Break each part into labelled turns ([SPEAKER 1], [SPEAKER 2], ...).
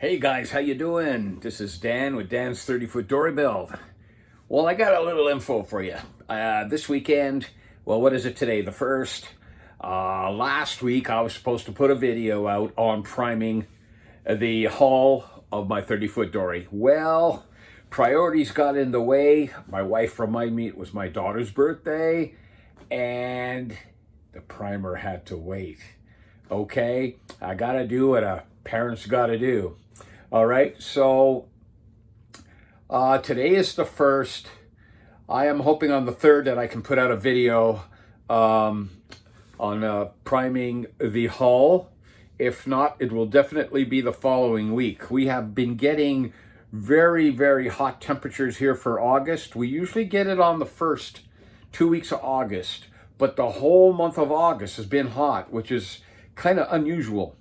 [SPEAKER 1] Hey guys, how you doing? This is Dan with Dan's 30-Foot Dory Build. Well, I got a little info for you. This weekend, well, what is it today? The 1st. Last week, I was supposed to put a video out on priming the hull of my 30-foot dory. Well, priorities got in the way. My wife reminded me it was my daughter's birthday, and the primer had to wait. Okay, I gotta do what a parent's gotta do. All right, so today is the 1st. I am hoping on the 3rd that I can put out a video on priming the hull. If not, it will definitely be the following week. We have been getting very, very hot temperatures here for August. We usually get it on the first 2 weeks of August, but the whole month of August has been hot, which is kind of unusual.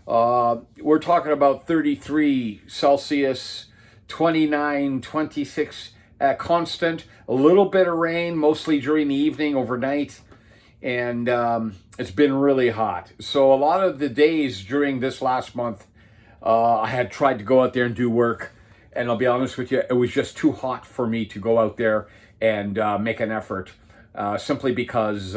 [SPEAKER 1] We're talking about 33 Celsius, 29, 26 constant, a little bit of rain, mostly during the evening, overnight, and it's been really hot. So a lot of the days during this last month, I had tried to go out there and do work, and I'll be honest with you, it was just too hot for me to go out there and make an effort, simply because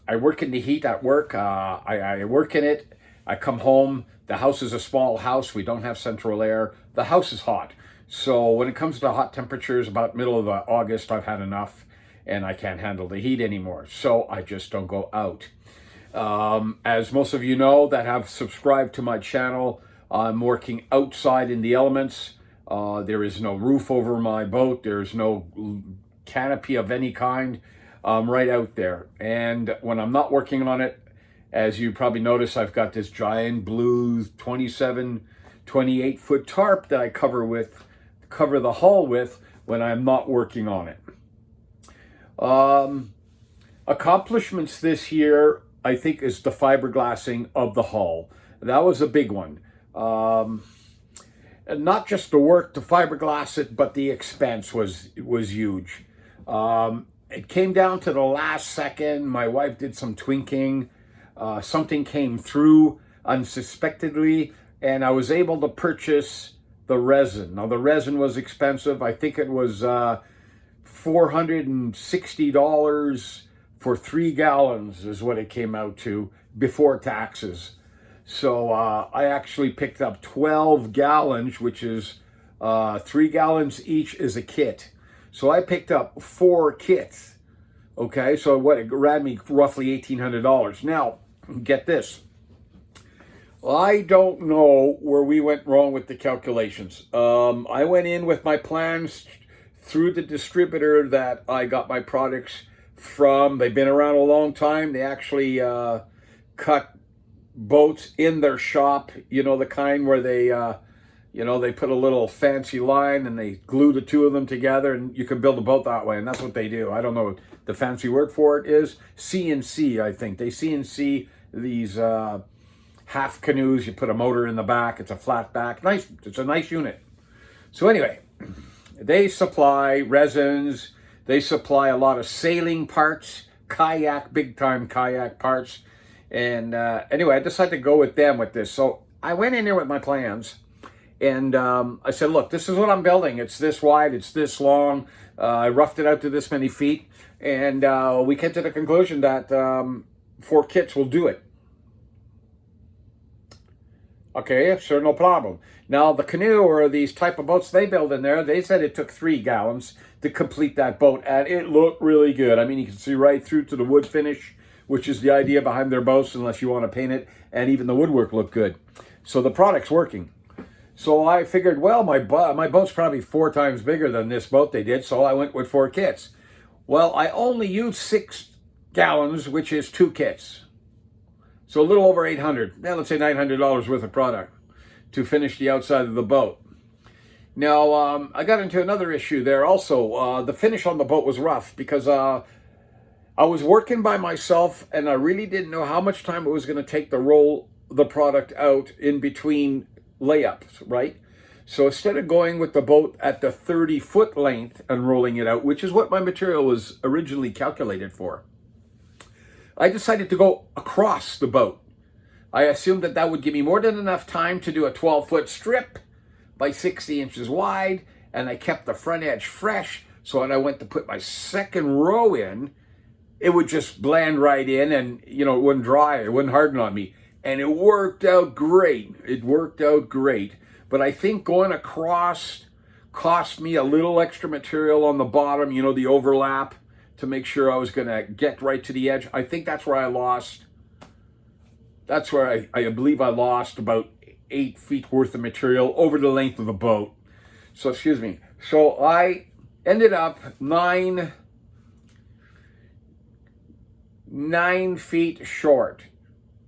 [SPEAKER 1] I work in the heat at work. I work in it. I come home. The house is a small house. We don't have central air. The house is hot. So when it comes to hot temperatures, about middle of August, I've had enough and I can't handle the heat anymore. So I just don't go out. As most of you know that have subscribed to my channel, I'm working outside in the elements. There is no roof over my boat. There's no canopy of any kind. Right out there. And when I'm not working on it, as you probably notice, I've got this giant blue 27, 28 foot tarp that I cover the hull with when I'm not working on it. Accomplishments this year, I think, is the fiberglassing of the hull. That was a big one. And not just the work to fiberglass it, but the expense was huge. It came down to the last second. My wife did some twinking. Something came through unsuspectedly, and I was able to purchase the resin. Now, the resin was expensive. I think it was $460 for 3 gallons is what it came out to before taxes. So I actually picked up 12 gallons, which is 3 gallons each is a kit. So I picked up 4 kits, okay? So it ran me roughly $1,800. Now, get this. I don't know where we went wrong with the calculations. I went in with my plans through the distributor that I got my products from. They've been around a long time. They actually cut boats in their shop, you know, the kind where they put a little fancy line and they glue the two of them together and you can build a boat that way. And that's what they do. I don't know what the fancy word for it is. CNC, I think. They CNC these half canoes. You put a motor in the back. It's a flat back. Nice. It's a nice unit. So anyway, they supply resins. They supply a lot of sailing parts, big time kayak parts. And anyway, I decided to go with them with this. So I went in there with my plans. And I said, look, this is what I'm building. It's this wide, it's this long. I roughed it out to this many feet. And we came to the conclusion that 4 kits will do it. Okay, sure, no problem. Now, the canoe or these type of boats they build in there, they said it took 3 gallons to complete that boat. And it looked really good. I mean, you can see right through to the wood finish, which is the idea behind their boats, unless you want to paint it. And even the woodwork looked good. So the product's working. So I figured, well, my boat's probably 4 times bigger than this boat they did, so I went with 4 kits. Well, I only used 6 gallons, which is 2 kits. So a little over $800, let's say $900 worth of product to finish the outside of the boat. Now, I got into another issue there also. The finish on the boat was rough because I was working by myself and I really didn't know how much time it was going to take to roll the product out in between layups, right? So instead of going with the boat at the 30-foot length and rolling it out, which is what my material was originally calculated for, I decided to go across the boat. I assumed that that would give me more than enough time to do a 12-foot strip by 60 inches wide, and I kept the front edge fresh, so when I went to put my second row in, it would just blend right in, and it wouldn't dry, it wouldn't harden on me. And it worked out great. It worked out great. But I think going across cost me a little extra material on the bottom, the overlap, to make sure I was going to get right to the edge. I think that's where I lost. That's where I believe I lost about 8 feet worth of material over the length of the boat. So, excuse me. So I ended up 9 feet short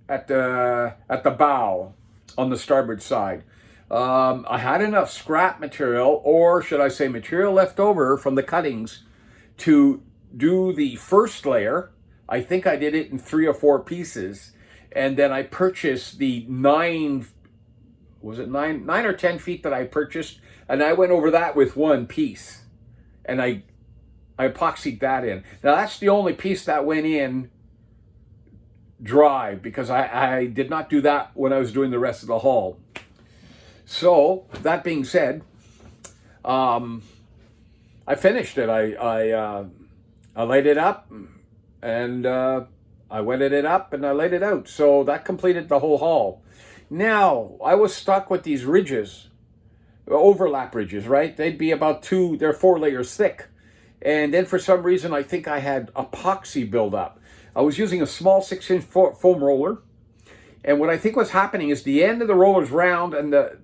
[SPEAKER 1] at the bow on the starboard side. I had enough scrap material, or should I say material left over from the cuttings, to do the first layer. I think I did it in 3 or 4 pieces, and then I purchased the 9 or 10 feet that I purchased, and I went over that with one piece, and I epoxied that in. Now that's the only piece that went in dry, because I did not do that when I was doing the rest of the hull. So that being said, I finished it. I laid it up, and I wetted it up, and I laid it out. So that completed the whole hull. Now I was stuck with these ridges, overlap ridges, right? They'd be about they're 4 layers thick. And then for some reason, I think I had epoxy buildup. I was using a small 6-inch foam roller, and what I think was happening is the end of the roller is round and the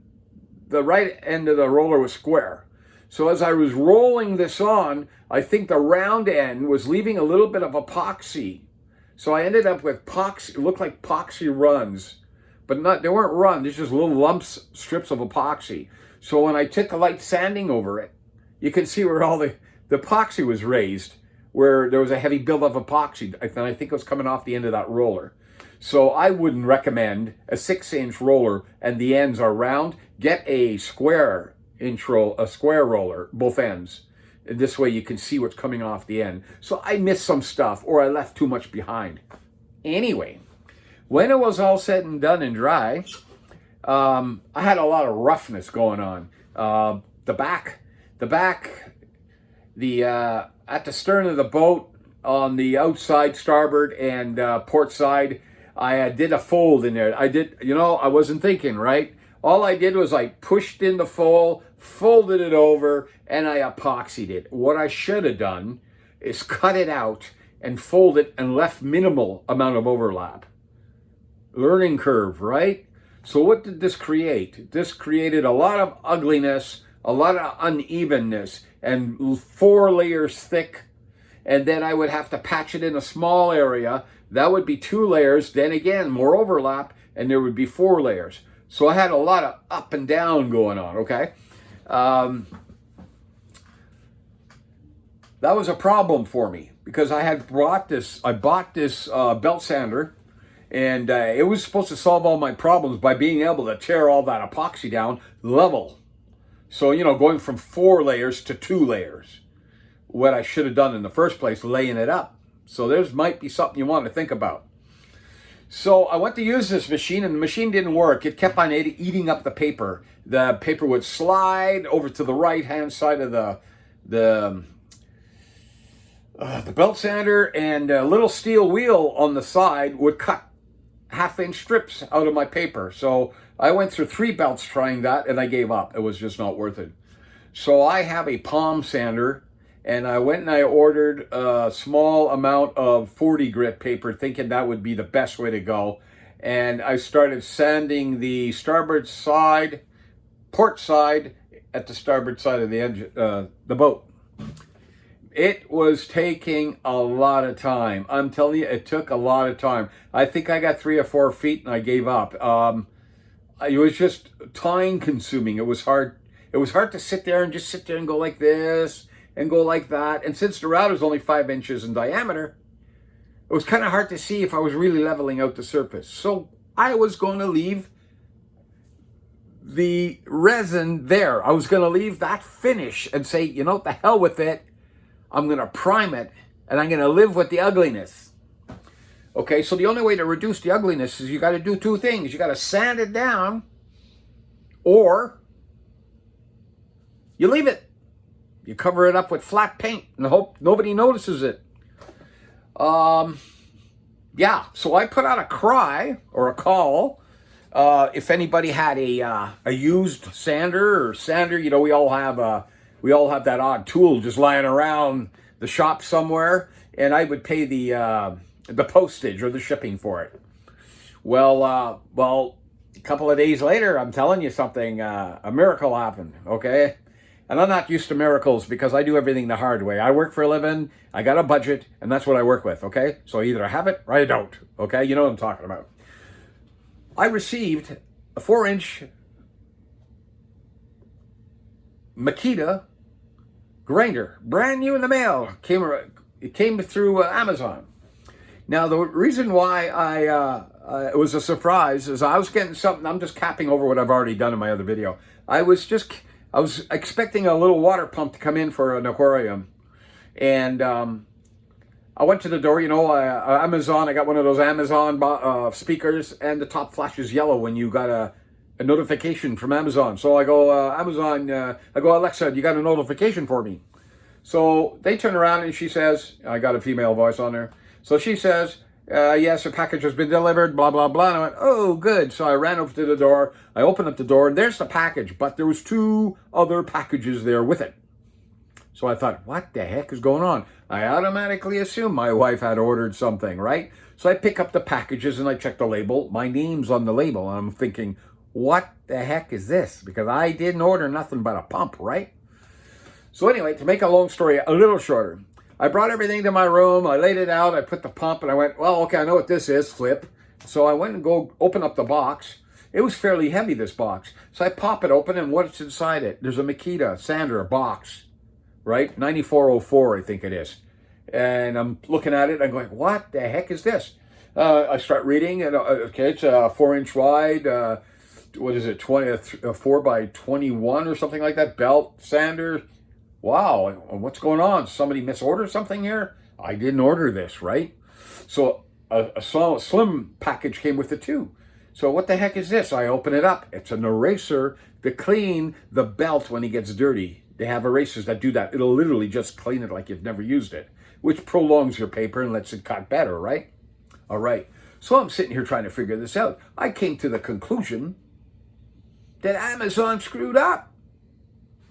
[SPEAKER 1] right end of the roller was square. So as I was rolling this on, I think the round end was leaving a little bit of epoxy. So I ended up with epoxy. It looked like epoxy runs, but they weren't runs. There's just little lumps, strips of epoxy. So when I took a light sanding over it, you can see where all the epoxy was raised, where there was a heavy buildup of epoxy, and I think it was coming off the end of that roller. So I wouldn't recommend a 6-inch roller and the ends are round. Get a square roller, both ends. And this way you can see what's coming off the end. So I missed some stuff, or I left too much behind. Anyway, when it was all said and done and dry, I had a lot of roughness going on. At the stern of the boat, on the outside starboard and port side, I did a fold in there. I wasn't thinking, right? All I did was I pushed in the fold, folded it over, and I epoxied it. What I should have done is cut it out and fold it and left minimal amount of overlap. Learning curve, right? So what did this create? This created a lot of ugliness, a lot of unevenness, and 4 layers thick. And then I would have to patch it in a small area. That would be 2 layers. Then again, more overlap, and there would be 4 layers. So I had a lot of up and down going on, okay? That was a problem for me, because I bought this belt sander, and it was supposed to solve all my problems by being able to tear all that epoxy down level. So, going from 4 layers to 2 layers. What I should have done in the first place, laying it up. So might be something you want to think about. So I went to use this machine, and the machine didn't work. It kept on eating up the paper. The paper would slide over to the right-hand side of the belt sander, and a little steel wheel on the side would cut 1/2-inch strips out of my paper. So I went through 3 belts trying that, and I gave up. It was just not worth it. So I have a palm sander, and I went and I ordered a small amount of 40 grit paper, thinking that would be the best way to go. And I started sanding the starboard side, port side, at the starboard side of the engine, the boat. It was taking a lot of time. I'm telling you, it took a lot of time. I think I got 3 or 4 feet and I gave up. It was just time consuming. It was hard. It was hard to sit there and go like this and go like that. And since the router is only 5 inches in diameter, it was kind of hard to see if I was really leveling out the surface. So I was going to leave the resin there. I was going to leave that finish and say, the hell with it. I'm going to prime it, and I'm going to live with the ugliness. Okay, so the only way to reduce the ugliness is you got to do two things. You got to sand it down, or you leave it. You cover it up with flat paint and hope nobody notices it. Yeah, so I put out a cry or a call. If anybody had a used sander or sander, you know, we all have that odd tool just lying around the shop somewhere, and I would pay the postage or the shipping for it. Well, a couple of days later, I'm telling you something, a miracle happened. Okay. And I'm not used to miracles because I do everything the hard way. I work for a living, I got a budget, and that's what I work with, okay? So either I have it or I don't, okay? You know what I'm talking about. I received a 4-inch Makita grinder, brand new in the mail. It came through Amazon. Now, the reason why it was a surprise is I was getting something. I'm just capping over what I've already done in my other video. I was expecting a little water pump to come in for an aquarium. And I went to the door, you know, Amazon. I got one of those Amazon speakers, and the top flashes yellow when you got a notification from Amazon. So I go, Alexa, you got a notification for me? So they turn around and she says, I got a female voice on there. So she says, yes, a package has been delivered, blah, blah, blah. And I went, oh, good. So I ran over to the door. I opened up the door, and there's the package. But there was 2 other packages there with it. So I thought, what the heck is going on? I automatically assumed my wife had ordered something, right? So I pick up the packages, and I check the label. My name's on the label. And I'm thinking, what the heck is this? Because I didn't order nothing but a pump, right? So anyway, to make a long story a little shorter, I brought everything to my room, I laid it out, I put the pump, and I went, well, okay, I know what this is, flip. So I went and go open up the box. It was fairly heavy, this box. So I pop it open, and what's inside it? There's a Makita sander box, right? 9404, I think it is. And I'm looking at it, I'm going, what the heck is this? I start reading, and okay, it's 4-inch wide, what is it, 4 by 21 or something like that, belt sander. Wow, what's going on? Somebody misordered something here? I didn't order this, right? So a slim package came with it too. So what the heck is this? I open it up. It's an eraser to clean the belt when it gets dirty. They have erasers that do that. It'll literally just clean it like you've never used it, which prolongs your paper and lets it cut better, right? All right. So I'm sitting here trying to figure this out. I came to the conclusion that Amazon screwed up.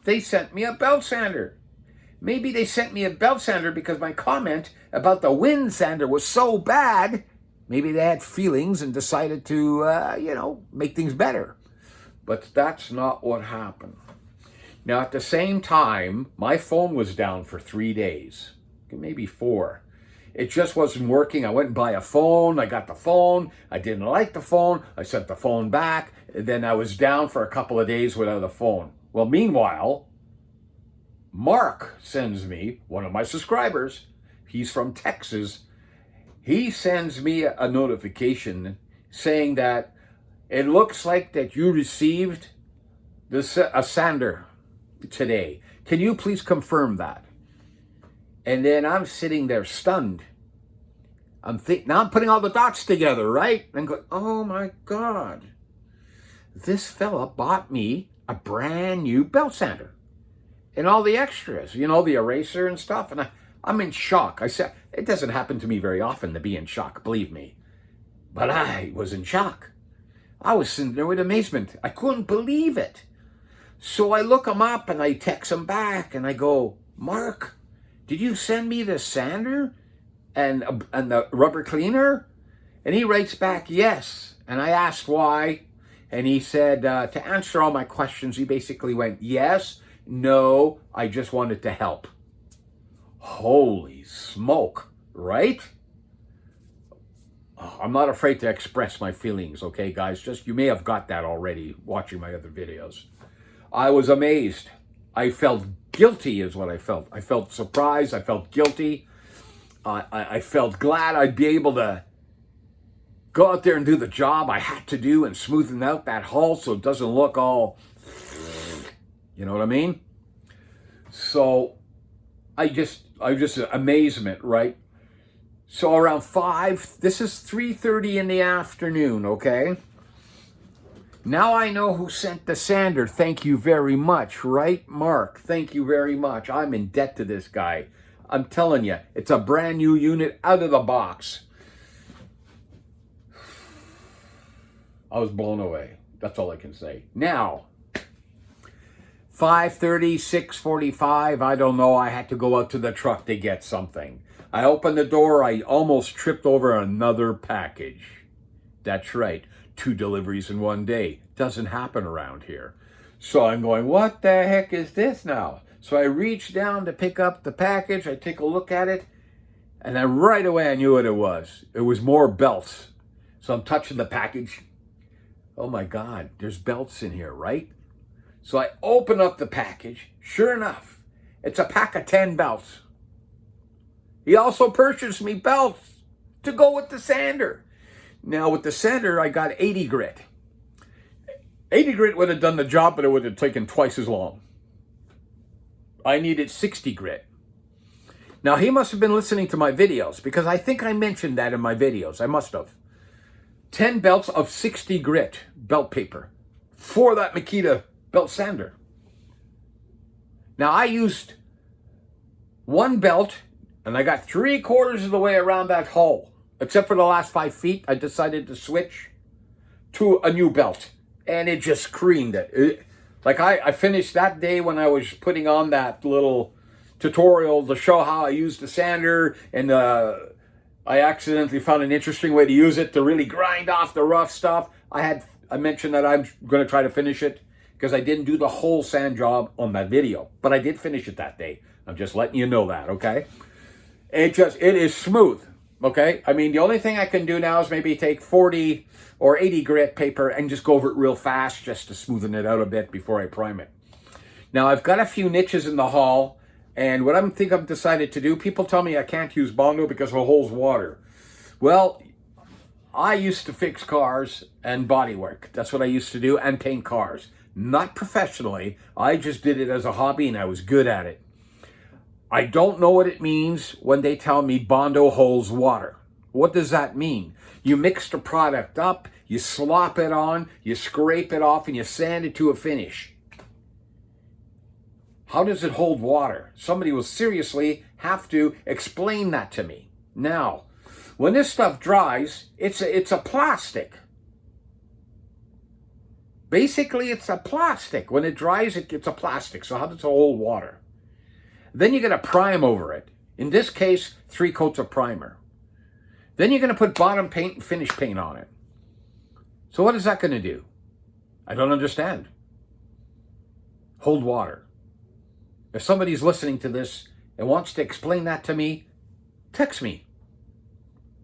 [SPEAKER 1] They sent me a belt sander. Maybe they sent me a belt sander because my comment about the wind sander was so bad. Maybe they had feelings and decided to, make things better. But that's not what happened. Now, at the same time, my phone was down for 3 days, maybe 4. It just wasn't working. I went and bought a phone. I got the phone. I didn't like the phone. I sent the phone back. Then I was down for a couple of days without a phone. Well, meanwhile, Mark sends me, one of my subscribers, he's from Texas, he sends me a notification saying that it looks like that you received a sander today. Can you please confirm that? And then I'm sitting there stunned. Now I'm putting all the dots together, right? And going, oh my God, this fella bought me a brand new belt sander and all the extras, the eraser and stuff. And I'm in shock. I said, it doesn't happen to me very often to be in shock, believe me. But I was in shock. I was sitting there with amazement. I couldn't believe it. So I look him up and I text him back and I go, Mark, did you send me the sander and the rubber cleaner? And he writes back, yes. And I asked why. And he said, to answer all my questions, he basically went, yes, no, I just wanted to help. Holy smoke, right? Oh, I'm not afraid to express my feelings, okay, guys? You may have got that already watching my other videos. I was amazed. I felt guilty is what I felt. I felt surprised. I felt guilty. I felt glad I'd be able to go out there and do the job I had to do and smoothen out that hull so it doesn't look all, you know what I mean? So I just amazement, right? So around 5, this is 3:30 in the afternoon, okay? Now I know who sent the sander. Thank you very much, right, Mark? Thank you very much. I'm in debt to this guy. I'm telling you, it's a brand new unit out of the box. I was blown away. That's all I can say. Now, 5:30, 6:45, I don't know. I had to go out to the truck to get something. I opened the door. I almost tripped over another package. That's right. 2 deliveries in one day. Doesn't happen around here. So I'm going, what the heck is this now? So I reach down to pick up the package. I take a look at it. And then right away I knew what it was. It was more belts. So I'm touching the package. Oh my God, there's belts in here, right? So I open up the package. Sure enough, it's a pack of 10 belts. He also purchased me belts to go with the sander. Now with the sander, I got 80 grit. 80 grit would have done the job, but it would have taken twice as long. I needed 60 grit. Now he must have been listening to my videos because I think I mentioned that in my videos. I must have. 10 belts of 60 grit belt paper for that Makita belt sander. Now I used 1 belt and I got 3/4 of the way around that hole. Except for the last 5 feet, I decided to switch to a new belt. And it just screamed it. Like I finished that day when I was putting on that little tutorial to show how I used the sander. And I accidentally found an interesting way to use it to really grind off the rough stuff. I mentioned that I'm going to try to finish it because I didn't do the whole sand job on that video. But I did finish it that day. I'm just letting you know that, okay? It is smooth. Okay, I mean, the only thing I can do now is maybe take 40 or 80 grit paper and just go over it real fast just to smoothen it out a bit before I prime it. Now, I've got a few niches in the hull, and what I've decided to do, people tell me I can't use Bondo because it holds water. Well, I used to fix cars and bodywork. That's what I used to do, and paint cars. Not professionally. I just did it as a hobby, and I was good at it. I don't know what it means when they tell me Bondo holds water. What does that mean? You mix the product up, you slop it on, you scrape it off, and you sand it to a finish. How does it hold water? Somebody will seriously have to explain that to me. Now, when this stuff dries, it's a plastic. Basically, it's a plastic. When it dries, it's a plastic. So how does it hold water? Then you're going to prime over it. In this case, 3 coats of primer. Then you're going to put bottom paint and finish paint on it. So what is that going to do? I don't understand. Hold water. If somebody's listening to this and wants to explain that to me, text me.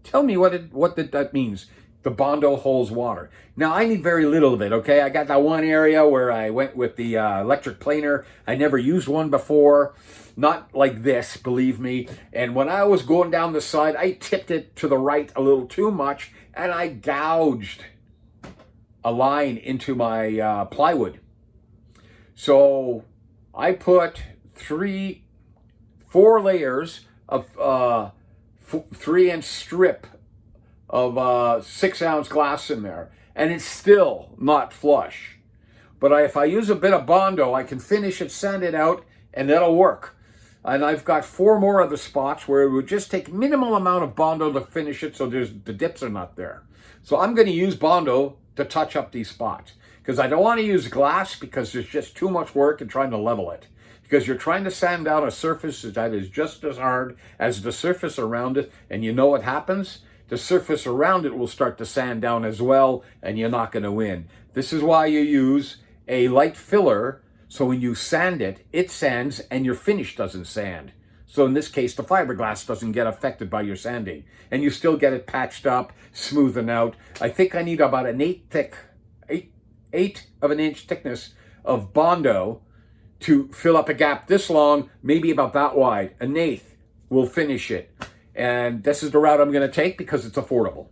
[SPEAKER 1] Tell me what that means. The Bondo holds water. Now, I need very little of it, okay? I got that one area where I went with the electric planer. I never used one before. Not like this, believe me. And when I was going down the side, I tipped it to the right a little too much, and I gouged a line into my plywood. So I put 4 layers of 3-inch strip of 6-ounce glass in there, and it's still not flush. But if I use a bit of Bondo, I can finish it, sand it out, and that'll work. And I've got 4 more other spots where it would just take minimal amount of Bondo to finish it, so the dips are not there. So I'm going to use Bondo to touch up these spots, because I don't want to use glass because there's just too much work in trying to level it. Because you're trying to sand down a surface that is just as hard as the surface around it, and you know what happens? The surface around it will start to sand down as well, and you're not going to win. This is why you use a light filler, so when you sand it, it sands and your finish doesn't sand. So in this case, the fiberglass doesn't get affected by your sanding, and you still get it patched up, smoothen out. I think I need about an 8 of an inch thickness of Bondo to fill up a gap this long, maybe about that wide. An 1/8 will finish it. And this is the route I'm going to take because it's affordable.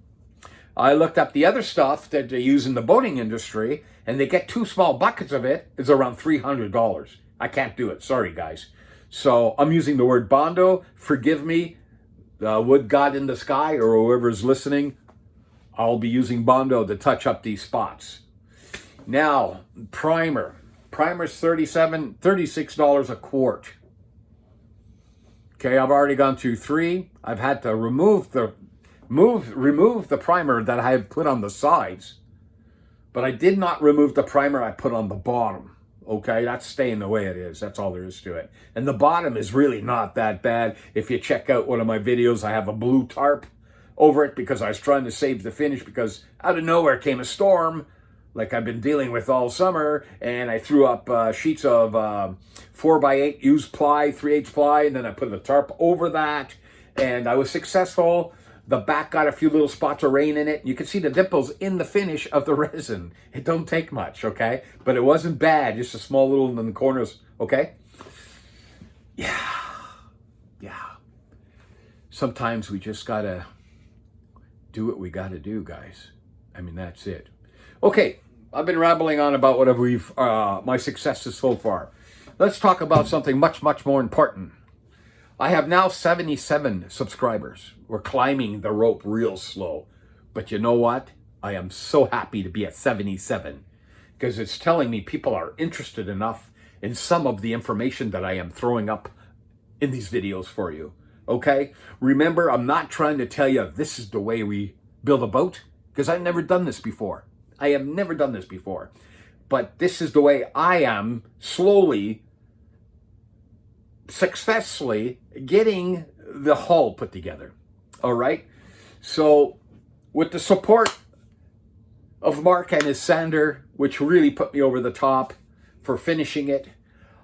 [SPEAKER 1] I looked up the other stuff that they use in the boating industry, and they get 2 small buckets of it. It's around $300. I can't do it. Sorry, guys. So I'm using the word Bondo. Forgive me. wood god in the sky or whoever's listening, I'll be using Bondo to touch up these spots. Now, primer. Primer's $36 a quart. Okay, I've already gone through 3. I've had to remove the primer that I have put on the sides, but I did not remove the primer I put on the bottom. Okay, that's staying the way it is. That's all there is to it. And the bottom is really not that bad. If you check out one of my videos, I have a blue tarp over it because I was trying to save the finish, because out of nowhere came a storm like I've been dealing with all summer, and I threw up sheets of 4x8 used ply, 3/8 ply, and then I put the tarp over that, and I was successful. The back got a few little spots of rain in it. You can see the dimples in the finish of the resin. It don't take much, okay? But it wasn't bad, just a small little in the corners, okay? Yeah. Sometimes we just gotta do what we gotta do, guys. I mean, that's it. Okay, I've been rambling on about whatever my successes so far. Let's talk about something much, much more important. I have now 77 subscribers. We're climbing the rope real slow. But you know what? I am so happy to be at 77, because it's telling me people are interested enough in some of the information that I am throwing up in these videos for you. Okay? Remember, I'm not trying to tell you this is the way we build a boat, because I've never done this before. I have never done this before. But this is the way I am slowly, successfully getting the hull put together. All right? So with the support of Mark and his sander, which really put me over the top for finishing it,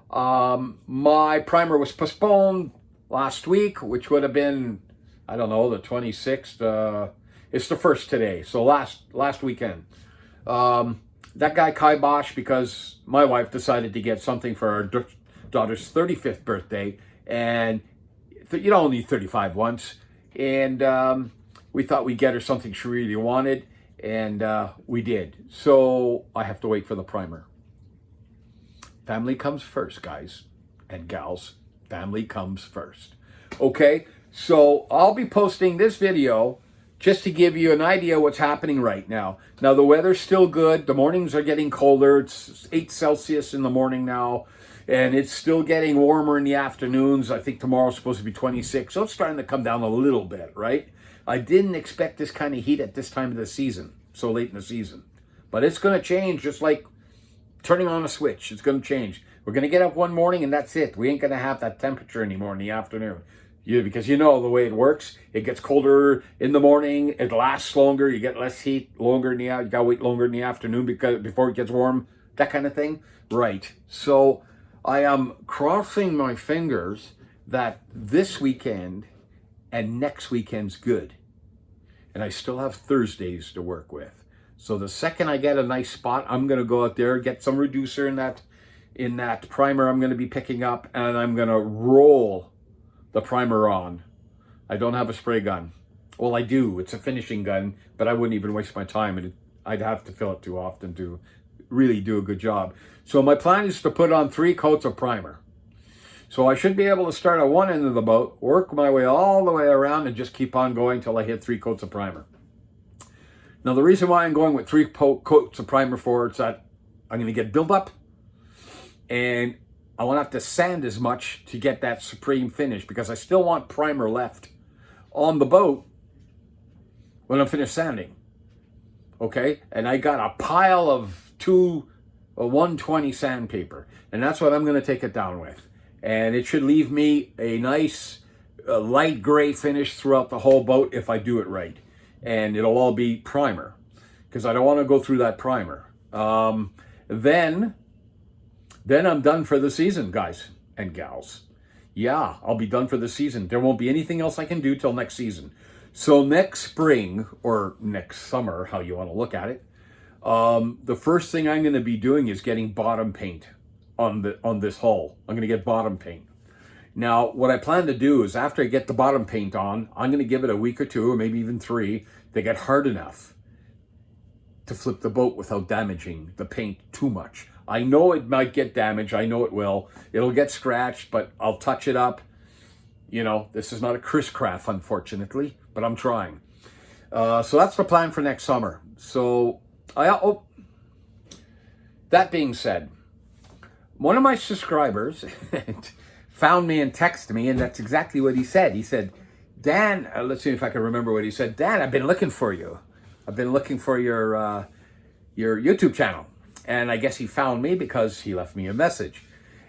[SPEAKER 1] my primer was postponed last week, which would have been, I don't know, the 26th. It's the 1st today, so last weekend. That guy Kibosh, because my wife decided to get something for our daughter's 35th birthday, and you only need 35 once, and we thought we'd get her something she really wanted, and we did. So I have to wait for the primer. Family comes first, guys and gals. Family comes first. Okay, so I'll be posting this video just to give you an idea what's happening right now. Now, the weather's still good. The mornings are getting colder. It's 8 Celsius in the morning now, and it's still getting warmer in the afternoons. I think tomorrow's supposed to be 26, so it's starting to come down a little bit, right? I didn't expect this kind of heat at this time of the season, so late in the season. But it's going to change, just like turning on a switch. It's going to change. We're going to get up one morning, and that's it. We ain't going to have that temperature anymore in the afternoon. Because you know the way it works. It gets colder in the morning. It lasts longer. You get less heat longer in the you gotta wait longer in the afternoon before it gets warm. That kind of thing. Right. So I am crossing my fingers that this weekend and next weekend's good. And I still have Thursdays to work with. So the second I get a nice spot, I'm gonna go out there, get some reducer in that primer I'm gonna be picking up, and I'm gonna roll the primer on. I don't have a spray gun. Well, I do. It's a finishing gun, but I wouldn't even waste my time, and I'd have to fill it too often to really do a good job. So my plan is to put on 3 coats of primer. So I should be able to start at one end of the boat, work my way all the way around, and just keep on going till I hit 3 coats of primer. Now, the reason why I'm going with 3 coats of primer for it's that I'm going to get buildup, and I won't have to sand as much to get that supreme finish, because I still want primer left on the boat when I'm finished sanding. Okay? And I got a pile of 120 sandpaper, and that's what I'm going to take it down with. And it should leave me a nice light gray finish throughout the whole boat if I do it right. And it'll all be primer, because I don't want to go through that primer. Then I'm done for the season, guys and gals. Yeah, I'll be done for the season. There won't be anything else I can do till next season. So next spring, or next summer, how you want to look at it, the first thing I'm going to be doing is getting bottom paint on this hull. I'm going to get bottom paint. Now, what I plan to do is after I get the bottom paint on, I'm going to give it a week or 2, or maybe even 3, to get hard enough to flip the boat without damaging the paint too much. I know it might get damaged. I know it will. It'll get scratched, but I'll touch it up. You know, this is not a Chris Craft, unfortunately, but I'm trying. So that's the plan for next summer. So that being said, one of my subscribers found me and texted me, and that's exactly what he said. He said, Dan, let's see if I can remember what he said. Dan, I've been looking for you. I've been looking for your YouTube channel. And I guess he found me because he left me a message.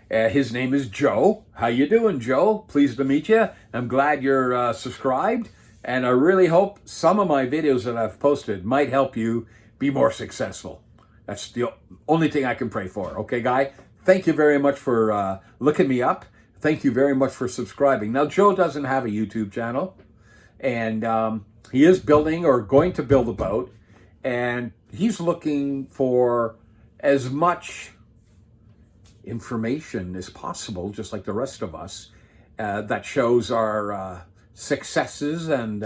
[SPEAKER 1] His name is Joe. How you doing, Joe? Pleased to meet you. I'm glad you're subscribed. And I really hope some of my videos that I've posted might help you be more successful. That's the only thing I can pray for. Okay, guy? Thank you very much for looking me up. Thank you very much for subscribing. Now, Joe doesn't have a YouTube channel. And he is building or going to build a boat. And he's looking for as much information as possible, just like the rest of us, that shows our successes and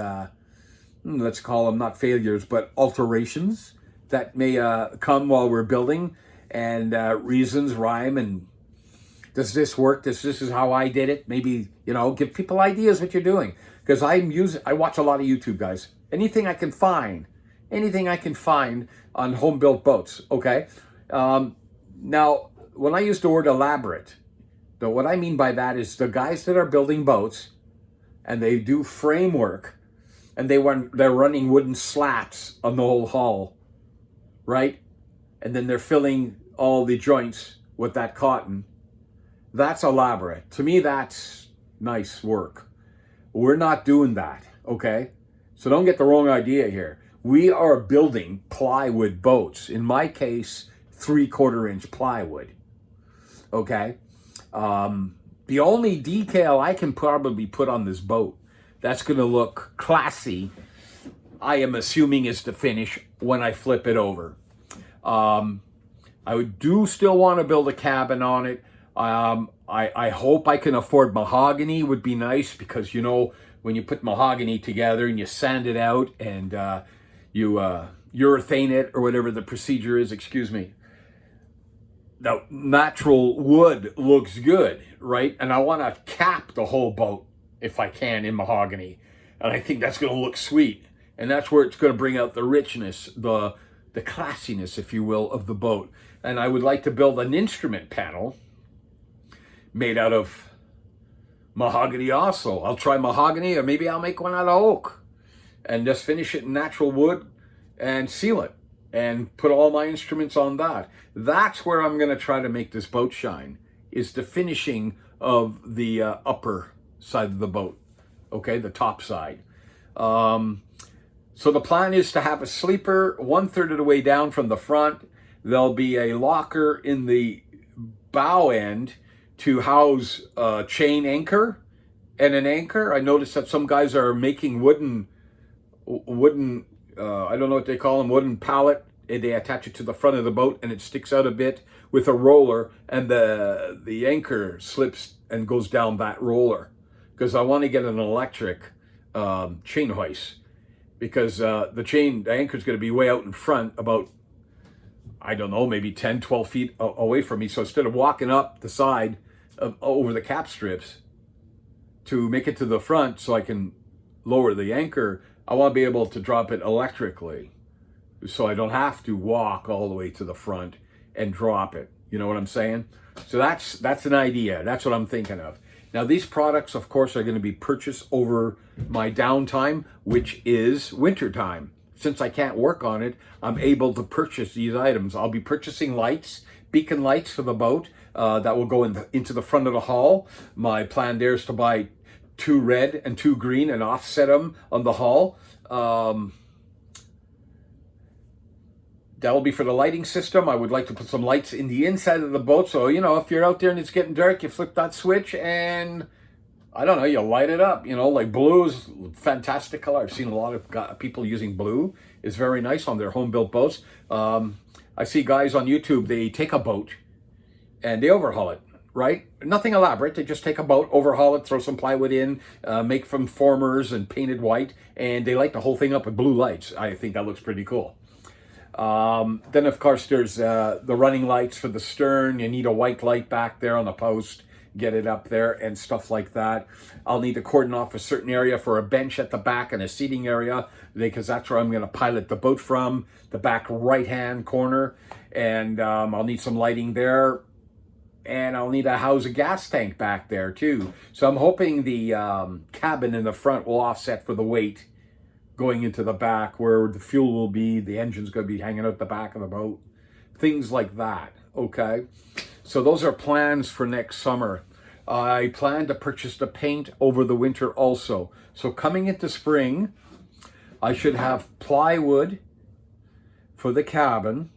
[SPEAKER 1] let's call them not failures, but alterations that may come while we're building, and reasons, rhyme, and does this work? This is how I did it. Maybe, you know, give people ideas what you're doing. Because I watch a lot of YouTube, guys. Anything I can find on home built boats. Okay. Now, when I use the word elaborate, what I mean by that is the guys that are building boats and they do framework and they're running wooden slats on the whole hull, right? And then they're filling all the joints with that cotton. That's elaborate. To me, that's nice work. We're not doing that, okay? So don't get the wrong idea here. We are building plywood boats. In my case, 3/4 inch plywood. Okay. The only decal I can probably put on this boat that's going to look classy, I am assuming, is the finish when I flip it over. I do still want to build a cabin on it. I hope I can afford mahogany. Would be nice, because, you know, when you put mahogany together and you sand it out and you urethane it, or whatever the procedure is, excuse me. Now, natural wood looks good, right? And I want to cap the whole boat, if I can, in mahogany. And I think that's going to look sweet. And that's where it's going to bring out the richness, the classiness, if you will, of the boat. And I would like to build an instrument panel made out of mahogany also. I'll try mahogany, or maybe I'll make one out of oak and just finish it in natural wood and seal it and put all my instruments on that. That's where I'm going to try to make this boat shine, is the finishing of the upper side of the boat, okay, the top side. So the plan is to have a sleeper 1/3 of the way down from the front. There'll be a locker in the bow end to house a chain anchor and an anchor. I noticed that some guys are making wooden, I don't know what they call them, wooden pallet. They attach it to the front of the boat and it sticks out a bit with a roller, and the anchor slips and goes down that roller. Because I want to get an electric chain hoist, because the anchor is going to be way out in front, about, I don't know, maybe 10, 12 feet away from me. So instead of walking up the side over the cap strips to make it to the front so I can lower the anchor, I want to be able to drop it electrically, so I don't have to walk all the way to the front and drop it. You know what I'm saying? So that's an idea. That's what I'm thinking of. Now, these products, of course, are going to be purchased over my downtime, which is wintertime. Since I can't work on it, I'm able to purchase these items. I'll be purchasing lights, beacon lights for the boat that will go into the front of the hull. My plan there is to buy 2 red and 2 green and offset them on the hull. That'll be for the lighting system. I would like to put some lights in the inside of the boat. So, you know, if you're out there and it's getting dark, you flip that switch and, I don't know, you light it up. You know, like blue is fantastic color. I've seen a lot of people using blue. It's very nice on their home-built boats. I see guys on YouTube, they take a boat and they overhaul it, right? Nothing elaborate. They just take a boat, overhaul it, throw some plywood in, make from formers and paint it white, and they light the whole thing up with blue lights. I think that looks pretty cool. Then, of course, there's the running lights for the stern. You need a white light back there on the post. get it up there and stuff like that. I'll need to cordon off a certain area for a bench at the back and a seating area, because that's where I'm going to pilot the boat from, the back right-hand corner. And I'll need some lighting there. And I'll need to house a gas tank back there too. So I'm hoping the cabin in the front will offset for the weight going into the back, where the fuel will be, the engine's going to be hanging out the back of the boat. Things like that, okay? So those are plans for next summer. I plan to purchase the paint over the winter also. So coming into spring, I should have plywood for the cabin.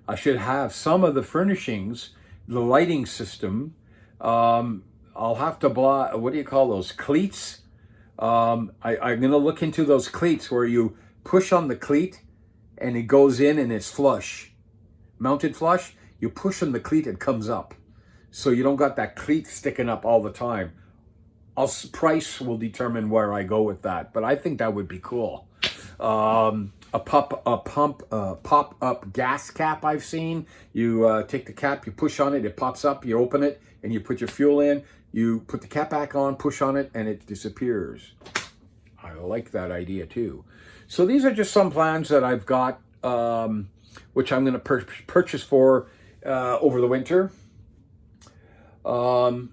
[SPEAKER 1] I should have some of the furnishings, the lighting system. I'll have to buy, what do you call those, cleats? I'm going to look into those cleats where you push on the cleat and it goes in and it's flush, mounted flush. You push on the cleat, it comes up. So you don't got that cleat sticking up all the time. Price will determine where I go with that, but I think that would be cool. A pop-up gas cap I've seen. You take the cap, you push on it, it pops up, you open it, and you put your fuel in. You put the cap back on, push on it, and it disappears. I like that idea too. So these are just some plans that I've got, which I'm going to purchase for over the winter. What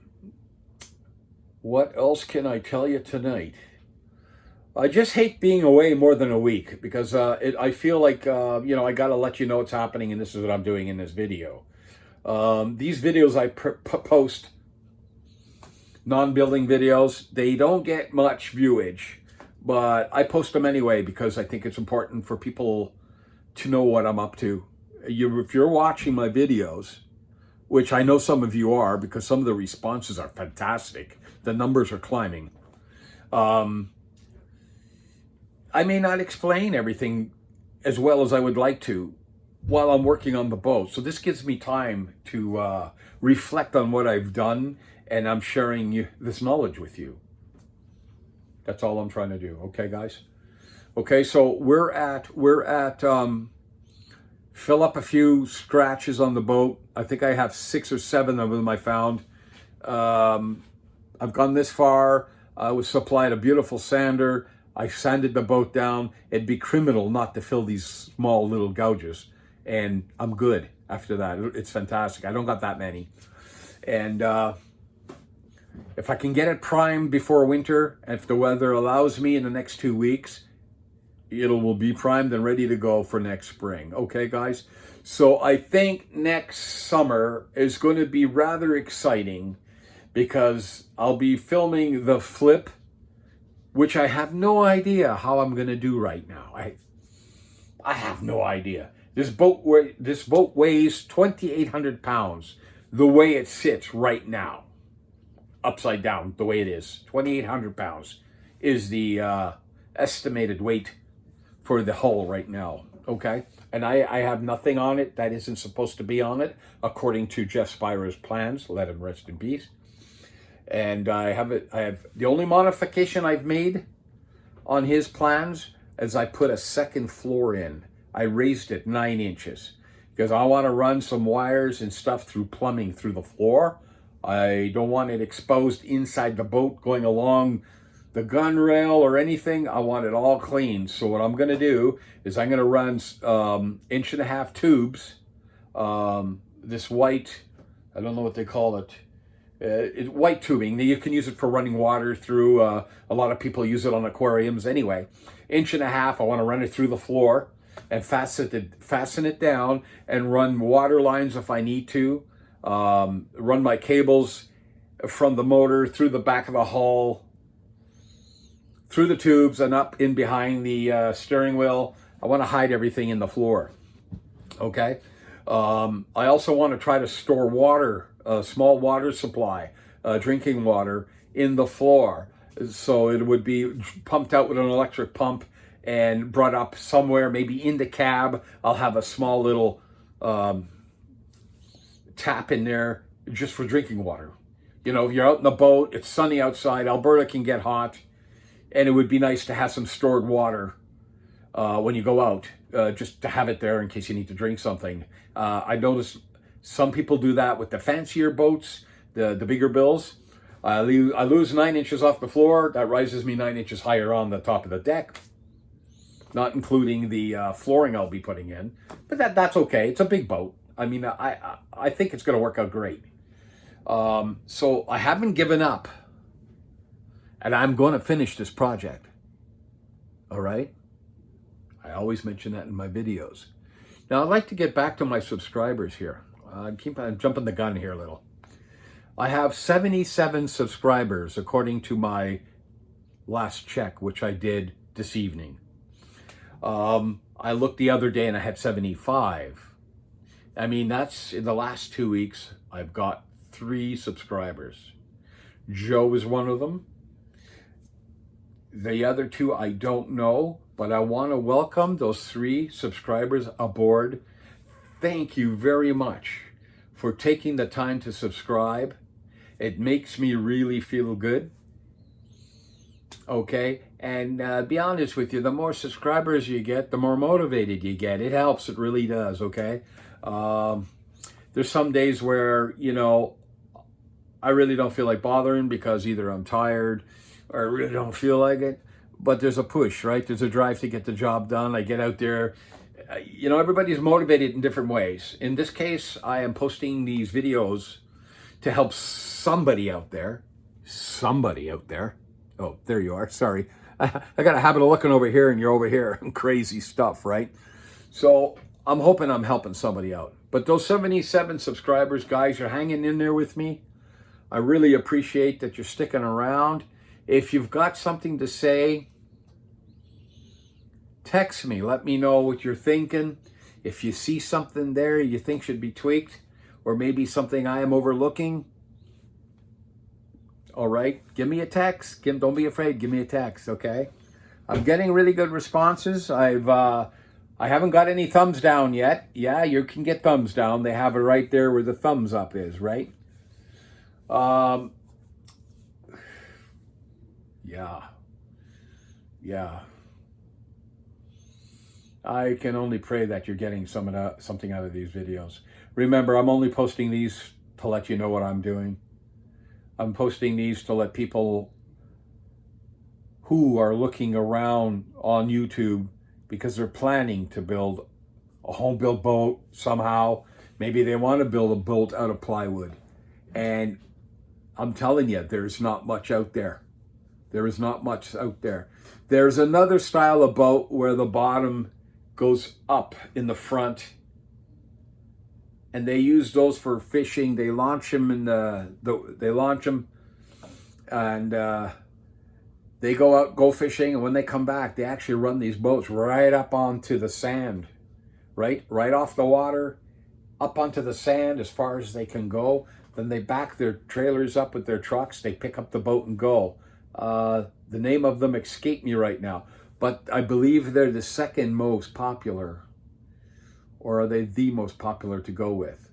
[SPEAKER 1] else can I tell you tonight? I just hate being away more than a week, because I feel like, I got to let you know what's happening, and this is what I'm doing in this video. These videos I post, non-building videos, they don't get much viewage, but I post them anyway because I think it's important for people to know what I'm up to. If you're watching my videos, which I know some of you are, because some of the responses are fantastic, the numbers are climbing. I may not explain everything as well as I would like to while I'm working on the boat. So this gives me time to reflect on what I've done, and I'm sharing this knowledge with you. That's all I'm trying to do. Okay, guys? Okay, so we're at fill up a few scratches on the boat. I think I have 6 or 7 of them I found. I've gone this far. I was supplied a beautiful sander. I sanded the boat down. It'd be criminal not to fill these small little gouges. And I'm good after that. It's fantastic. I don't got that many. And if I can get it primed before winter, if the weather allows me in the next 2 weeks, it will be primed and ready to go for next spring. Okay, guys? So I think next summer is going to be rather exciting, because I'll be filming the flip, which I have no idea how I'm going to do right now. I have no idea. This boat weighs 2,800 pounds the way it sits right now. Upside down, the way it is. 2,800 pounds is the estimated weight for the hull right now, okay? And I have nothing on it that isn't supposed to be on it, according to Jeff Spira's plans. Let him rest in peace. And I have the only modification I've made on his plans is I put a second floor in. I raised it 9 inches because I want to run some wires and stuff through plumbing through the floor. I don't want it exposed inside the boat going along the gun rail or anything. I want it all clean. So what I'm going to do is I'm going to run 1.5 inch tubes. This white, I don't know what they call it. It's white tubing. You can use it for running water through. A lot of people use it on aquariums anyway. 1.5 inches, I want to run it through the floor and fasten it down and run water lines if I need to. Run my cables from the motor through the back of the hull, through the tubes and up in behind the steering wheel. I want to hide everything in the floor. Okay. I also want to try to store water, a small water supply, drinking water in the floor. So it would be pumped out with an electric pump and brought up somewhere, maybe in the cab. I'll have a small little tap in there just for drinking water. You know, if you're out in the boat, it's sunny outside, Alberta can get hot, and it would be nice to have some stored water when you go out, just to have it there in case you need to drink something. I noticed some people do that with the fancier boats. the bigger bills. I lose 9 inches off the floor. That rises me 9 inches higher on the top of the deck, not including the flooring I'll be putting in. But that's okay. It's a big boat. I mean, I think it's going to work out great. So I haven't given up, and I'm going to finish this project. All right? I always mention that in my videos. Now, I'd like to get back to my subscribers here. I'm jumping the gun here a little. I have 77 subscribers, according to my last check, which I did this evening. I looked the other day and I had 75. I mean, that's in the last 2 weeks, I've got 3 subscribers. Joe is one of them. The other 2 I don't know, but I want to welcome those 3 subscribers aboard. Thank you very much for taking the time to subscribe. It makes me really feel good. Okay, and be honest with you, the more subscribers you get, the more motivated you get. It helps, it really does, okay? There's some days where, you know, I really don't feel like bothering because either I'm tired or I really don't feel like it. But there's a push, right? There's a drive to get the job done. I get out there. You know, everybody's motivated in different ways. In this case, I am posting these videos to help somebody out there. Somebody out there. Oh, there you are. Sorry. I got a habit of looking over here and you're over here. Crazy stuff, right? So I'm hoping I'm helping somebody out. But those 77 subscribers, guys, you're hanging in there with me. I really appreciate that you're sticking around. If you've got something to say, text me. Let me know what you're thinking. If you see something there you think should be tweaked, or maybe something I am overlooking, all right, give me a text. Don't be afraid. Give me a text, okay? I'm getting really good responses. I haven't got any thumbs down yet. Yeah, you can get thumbs down. They have it right there where the thumbs up is, right? Yeah. I can only pray that you're getting something out of these videos. Remember, I'm only posting these to let you know what I'm doing. I'm posting these to let people who are looking around on YouTube because they're planning to build a home-built boat somehow. Maybe they want to build a boat out of plywood. And I'm telling you, there's not much out there. There is not much out there. There's another style of boat where the bottom goes up in the front, and they use those for fishing. They launch them and they go fishing, and when they come back, they actually run these boats right up onto the sand, right off the water, up onto the sand as far as they can go. Then they back their trailers up with their trucks. They pick up the boat and go. The name of them escape me right now, but I believe they're the second most popular, or are they the most popular to go with?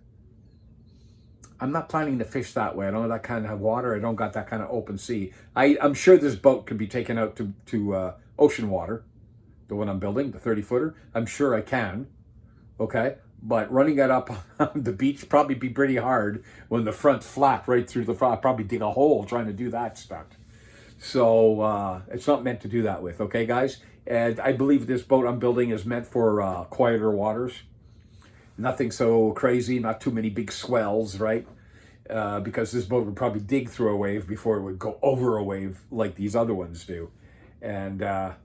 [SPEAKER 1] I'm not planning to fish that way. I don't have that kind of water. I don't got that kind of open sea. I'm sure this boat could be taken out to ocean water, the one I'm building, the 30-footer. I'm sure I can, okay? But running it up on the beach probably be pretty hard when the front's flat right through the front. I'd probably dig a hole trying to do that stunt. So it's not meant to do that with, okay, guys? And I believe this boat I'm building is meant for quieter waters. Nothing so crazy, not too many big swells, right? Because this boat would probably dig through a wave before it would go over a wave like these other ones do. And I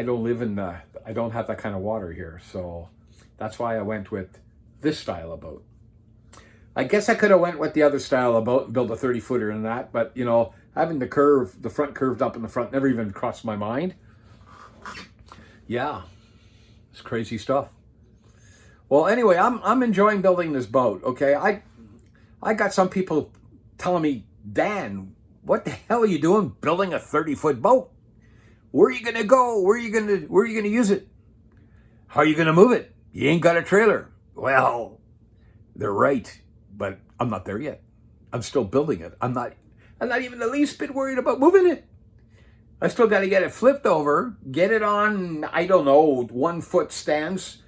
[SPEAKER 1] don't have that kind of water here. So that's why I went with this style of boat. I guess I could have went with the other style of boat and built a 30-footer in that, but you know, having the front curved up in the front never even crossed my mind. Yeah, it's crazy stuff. Well, anyway, I'm enjoying building this boat. Okay, I got some people telling me, Dan, what the hell are you doing building a 30-foot boat? Where are you gonna go? Where are you gonna use it? How are you gonna move it? You ain't got a trailer. Well, they're right, but I'm not there yet. I'm still building it. I'm not even the least bit worried about moving it. I still got to get it flipped over, get it on, I don't know, 1-foot stands,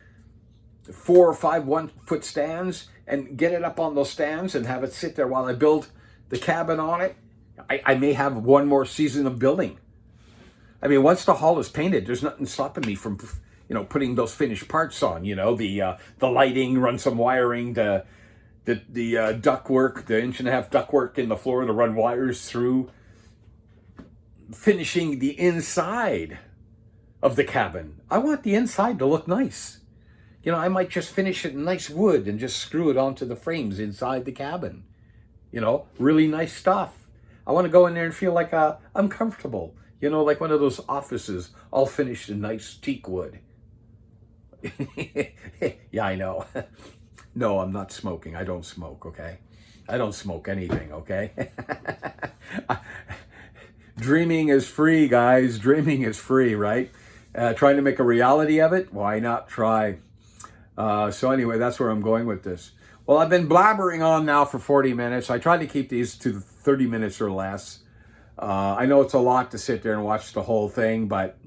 [SPEAKER 1] 4 or 5 1-foot stands and get it up on those stands and have it sit there while I build the cabin on it. I may have one more season of building. I mean, once the hull is painted, there's nothing stopping me from, putting those finished parts on. The lighting, run some wiring, the ductwork, the 1.5-inch ductwork in the floor to run wires through, finishing the inside of the cabin. I want the inside to look nice. I might just finish it in nice wood and just screw it onto the frames inside the cabin. Really nice stuff. I want to go in there and feel like I'm comfortable. Like one of those offices, all finished in nice teak wood. Yeah, I know. No, I'm not smoking. I don't smoke, okay? I don't smoke anything, okay? Dreaming is free, guys. Dreaming is free, right? Trying to make a reality of it? Why not try? So anyway, that's where I'm going with this. Well, I've been blabbering on now for 40 minutes. I try to keep these to 30 minutes or less. I know it's a lot to sit there and watch the whole thing, but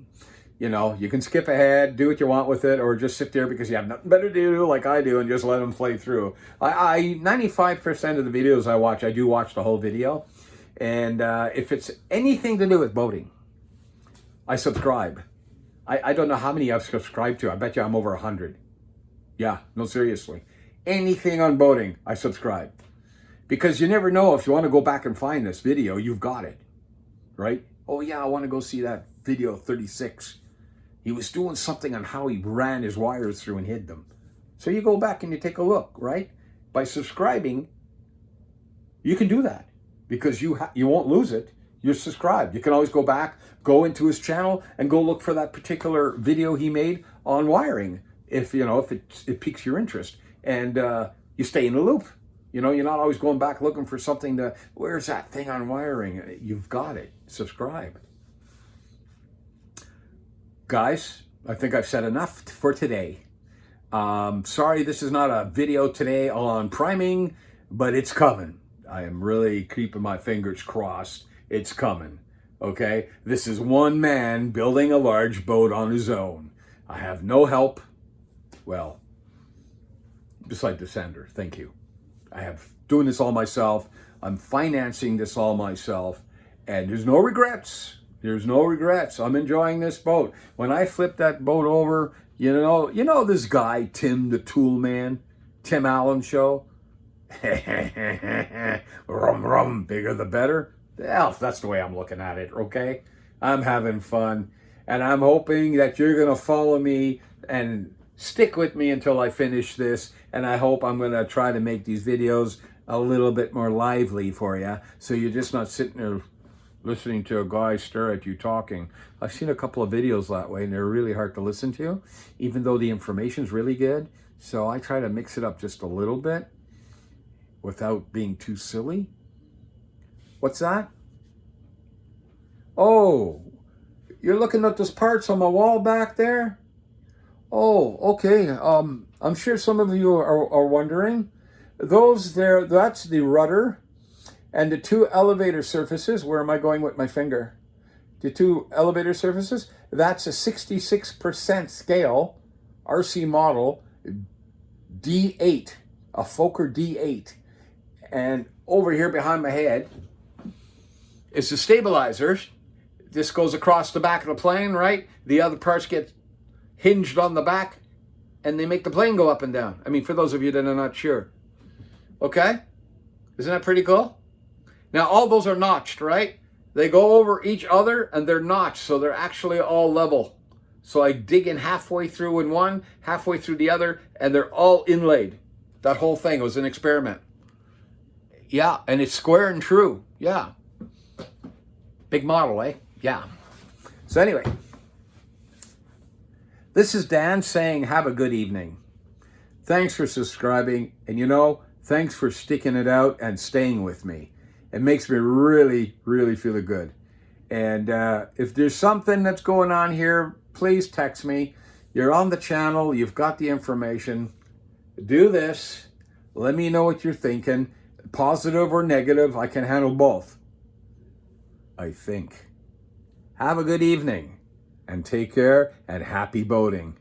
[SPEAKER 1] you can skip ahead, do what you want with it, or just sit there because you have nothing better to do like I do and just let them play through. 95% of the videos I watch, I do watch the whole video. And if it's anything to do with boating, I subscribe. I don't know how many I've subscribed to. I bet you I'm over 100. Yeah, no, seriously. Anything on boating, I subscribe. Because you never know, if you want to go back and find this video, you've got it, right? Oh yeah, I want to go see that video 36. He was doing something on how he ran his wires through and hid them. So you go back and you take a look, right? By subscribing, you can do that because you won't lose it. You're subscribed. You can always go back, go into his channel and go look for that particular video he made on wiring if it piques your interest. And you stay in the loop. You're not always going back looking for something where's that thing on wiring? You've got it. Subscribe. Guys, I think I've said enough for today. Sorry this is not a video today on priming, but it's coming. I am really keeping my fingers crossed. It's coming. Okay? This is one man building a large boat on his own. I have no help. Well, beside the sender, thank you. I have doing this all myself. I'm financing this all myself. And there's no regrets. There's no regrets. I'm enjoying this boat. When I flip that boat over, you know this guy, Tim the Tool Man, Tim Allen Show? Rum, rum, bigger the better. Well, that's the way I'm looking at it, okay? I'm having fun. And I'm hoping that you're going to follow me and stick with me until I finish this, and I hope I'm going to try to make these videos a little bit more lively for you, so you're just not sitting there listening to a guy stare at you talking. I've seen a couple of videos that way, and they're really hard to listen to, even though the information's really good. So I try to mix it up just a little bit without being too silly. What's that? Oh, you're looking at those parts on my wall back there? Oh, okay. I'm sure some of you are wondering. Those there, that's the rudder and the 2 elevator surfaces. Where am I going with my finger? The 2 elevator surfaces, that's a 66% scale RC model D8, a Fokker D8. And over here behind my head is the stabilizers. This goes across the back of the plane, right? The other parts get hinged on the back, and they make the plane go up and down. I mean, for those of you that are not sure. Okay? Isn't that pretty cool? Now, all those are notched, right? They go over each other, and they're notched, so they're actually all level. So I dig in halfway through in one, halfway through the other, and they're all inlaid. That whole thing was an experiment. Yeah, and it's square and true. Yeah. Big model, eh? Yeah. So anyway, this is Dan saying have a good evening. Thanks for subscribing, and thanks for sticking it out and staying with me. It makes me really, really feel good. And if there's something that's going on here, please text me. You're on the channel. You've got the information. Do this. Let me know what you're thinking. Positive or negative, I can handle both, I think. Have a good evening and take care and happy boating.